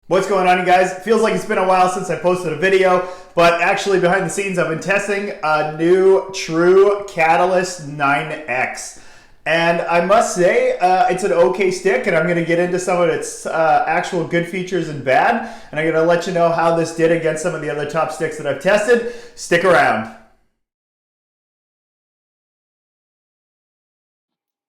What's going on, you guys? It feels like it's been a while since I posted a video, but actually behind the scenes I've been testing a new True Catalyst 9X. And I must say, it's an okay stick, and I'm going to get into some of its actual good features and bad, and I'm going to let you know how this did against some of the other top sticks that I've tested. Stick around.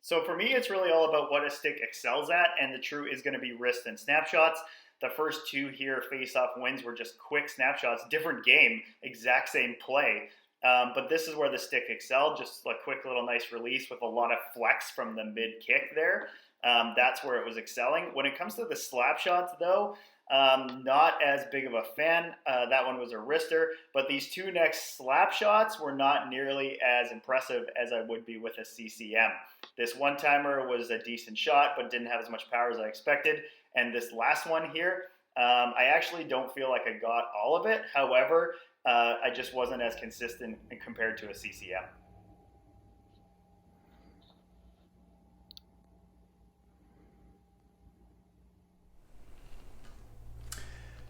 So for me, it's really all about what a stick excels at, and the True is going to be wrist and snapshots. The first two here, face-off wins, were just quick snapshots, different game, exact same play. But this is where the stick excelled, just a quick little nice release with a lot of flex from the mid-kick there. That's where it was excelling. When it comes to the slap shots, though, not as big of a fan. That one was a wrister, but these two next slap shots were not nearly as impressive as I would be with a CCM. This one-timer was a decent shot, but didn't have as much power as I expected. And this last one here, I actually don't feel like I got all of it. However, I just wasn't as consistent compared to a CCM.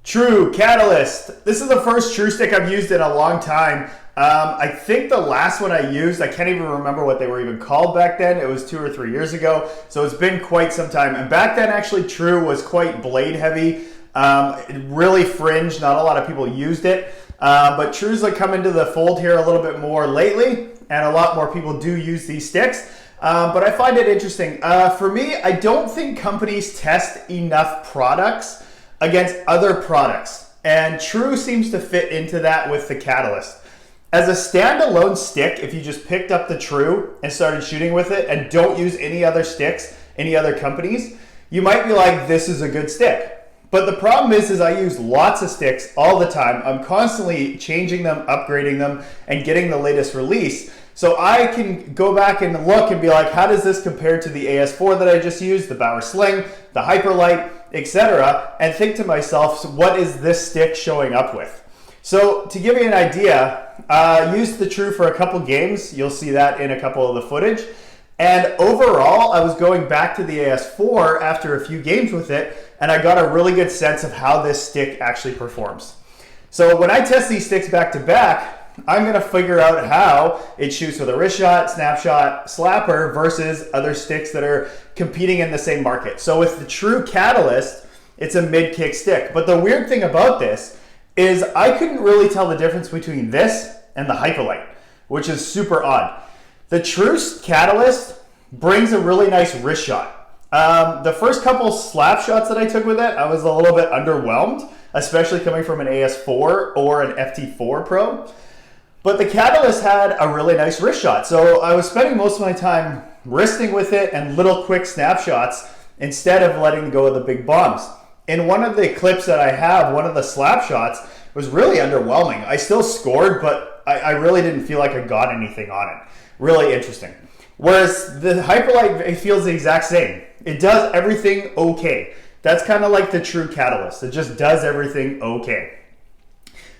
True Catalyst. This is the first True stick I've used in a long time. I think the last one I used, I can't even remember what they were even called back then. It was 2 or 3 years ago, so it's been quite some time. And back then, actually, True was quite blade heavy, really fringe. Not a lot of people used it, but True's like come into the fold here a little bit more lately, and a lot more people do use these sticks. But I find it interesting. For me, I don't think companies test enough products against other products, and True seems to fit into that with the Catalyst. As a standalone stick, if you just picked up the True and started shooting with it and don't use any other sticks, any other companies, you might be like, this is a good stick. But the problem is I use lots of sticks all the time. I'm constantly changing them, upgrading them, and getting the latest release. So I can go back and look and be like, how does this compare to the AS4 that I just used, the Bauer Sling, the Hyperlite, etc., and think to myself, what is this stick showing up with? So to give you an idea, I used the True for a couple games. You'll see that in a couple of the footage. And overall, I was going back to the AS4 after a few games with it, and I got a really good sense of how this stick actually performs. So when I test these sticks back to back, I'm going to figure out how it shoots with a wrist shot, snapshot, slapper versus other sticks that are competing in the same market. So with the True Catalyst, it's a mid-kick stick. But the weird thing about this is I couldn't really tell the difference between this and the Hyperlite, which is super odd. The True Catalyst brings a really nice wrist shot. The first couple slap shots that I took with it, I was a little bit underwhelmed, especially coming from an AS4 or an FT4 Pro. But the Catalyst had a really nice wrist shot. So I was spending most of my time wristing with it and little quick snapshots instead of letting go of the big bombs. In one of the clips that I have, one of the slap shots was really underwhelming. I still scored, but I really didn't feel like I got anything on it. Really interesting. Whereas the Hyperlite, it feels the exact same. It does everything okay. That's kind of like the True Catalyst. It just does everything okay.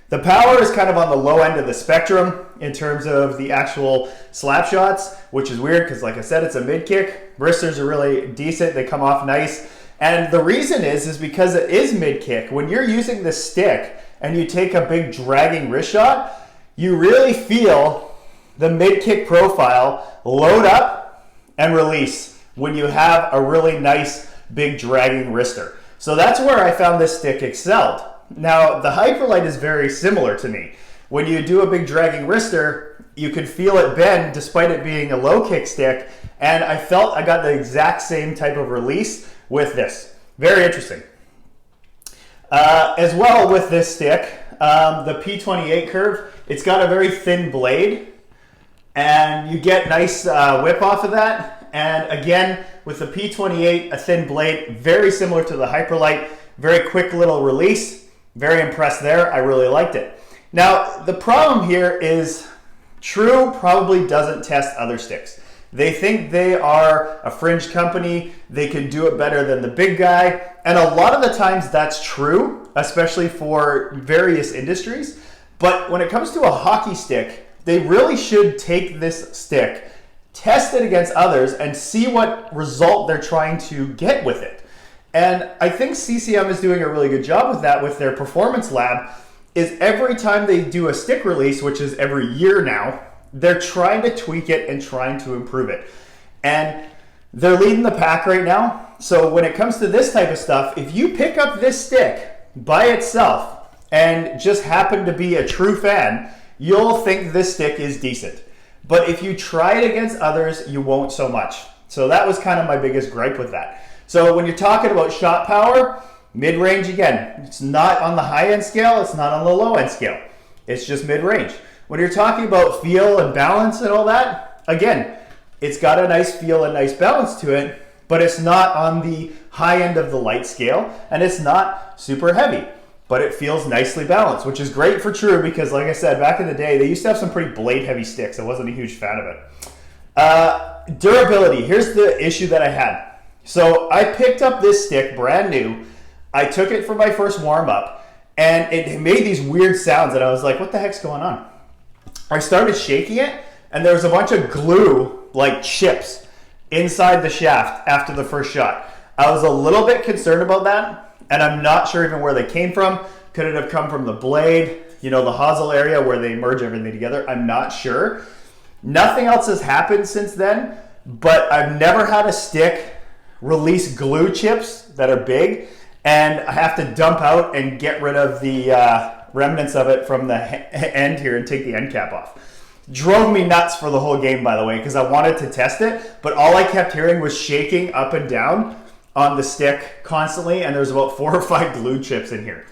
The power is kind of on the low end of the spectrum in terms of the actual slap shots, which is weird because, like I said, it's a mid-kick. Wristers are really decent. They come off nice. And the reason is because it is mid-kick. When you're using this stick and you take a big dragging wrist shot, you really feel the mid-kick profile load up and release when you have a really nice big dragging wrister. So that's where I found this stick excelled. Now, the Hyperlite is very similar to me. When you do a big dragging wrister, you can feel it bend despite it being a low kick stick, and I felt I got the exact same type of release with this. Very interesting. As well with this stick, the P28 curve, it's got a very thin blade, and you get nice whip off of that. And again, with the P28, a thin blade, very similar to the Hyperlite, very quick little release. Very impressed there. I really liked it. Now, the problem here is True probably doesn't test other sticks. They think they are a fringe company. They can do it better than the big guy. And a lot of the times that's true, especially for various industries. But when it comes to a hockey stick, they really should take this stick, test it against others, and see what result they're trying to get with it. And I think CCM is doing a really good job with that with their performance lab, is every time they do a stick release, which is every year now, they're trying to tweak it and trying to improve it. And they're leading the pack right now. So when it comes to this type of stuff, if you pick up this stick by itself and just happen to be a true fan, you'll think this stick is decent. But if you try it against others, you won't so much. So that was kind of my biggest gripe with that. So when you're talking about shot power, mid-range again, it's not on the high-end scale, it's not on the low-end scale. It's just mid-range. When you're talking about feel and balance and all that, again, it's got a nice feel and nice balance to it, but it's not on the high end of the light scale, and it's not super heavy, but it feels nicely balanced, which is great for True because, like I said, back in the day, they used to have some pretty blade-heavy sticks. I wasn't a huge fan of it. Durability. Here's the issue that I had. So I picked up this stick brand new. I took it for my first warm-up, and it made these weird sounds, and I was like, what the heck's going on? I started shaking it, and there was a bunch of glue, like chips, inside the shaft after the first shot. I was a little bit concerned about that, and I'm not sure even where they came from. Could it have come from the blade, the hosel area where they merge everything together? I'm not sure. Nothing else has happened since then, but I've never had a stick release glue chips that are big, and I have to dump out and get rid of the remnants of it from the end here and take the end cap off. Drove me nuts for the whole game, by the way, because I wanted to test it, but all I kept hearing was shaking up and down on the stick constantly, and there's about 4 or 5 glue chips in here.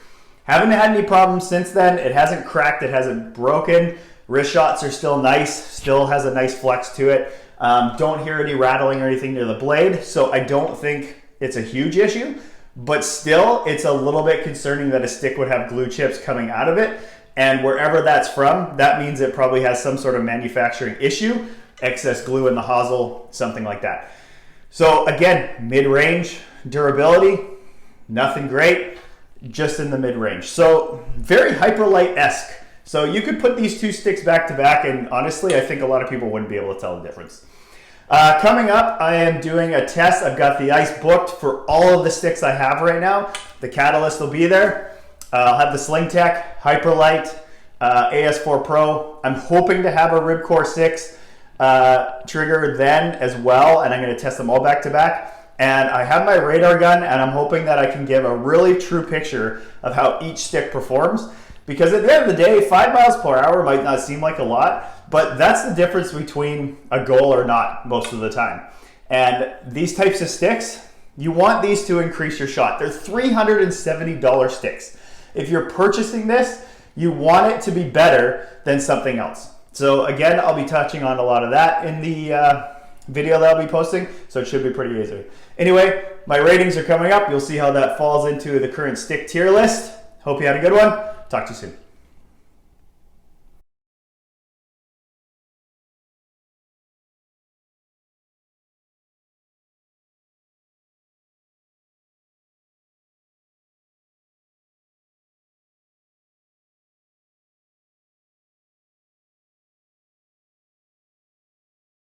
Haven't had any problems since then. It hasn't cracked, it hasn't broken. Wrist shots are still nice, still has a nice flex to it. Don't hear any rattling or anything near the blade, so I don't think it's a huge issue, but still, it's a little bit concerning that a stick would have glue chips coming out of it. And wherever that's from, that means it probably has some sort of manufacturing issue, excess glue in the hosel, something like that. So again, mid-range durability, nothing great, just in the mid-range. So very Hyperlite-esque. So you could put these two sticks back to back, and honestly, I think a lot of people wouldn't be able to tell the difference. Coming up, I am doing a test. I've got the ice booked for all of the sticks I have right now. The Catalyst will be there. I'll have the Sling Tech, Hyperlite, AS4 Pro. I'm hoping to have a Ribcore 6 trigger then as well, and I'm going to test them all back to back. And I have my radar gun, and I'm hoping that I can give a really true picture of how each stick performs. Because at the end of the day, 5 miles per hour might not seem like a lot, but that's the difference between a goal or not most of the time. And these types of sticks, you want these to increase your shot. They're $370 sticks. If you're purchasing this, you want it to be better than something else. So again, I'll be touching on a lot of that in the video that I'll be posting, so it should be pretty easy. Anyway, my ratings are coming up. You'll see how that falls into the current stick tier list. Hope you had a good one. Talk to you soon.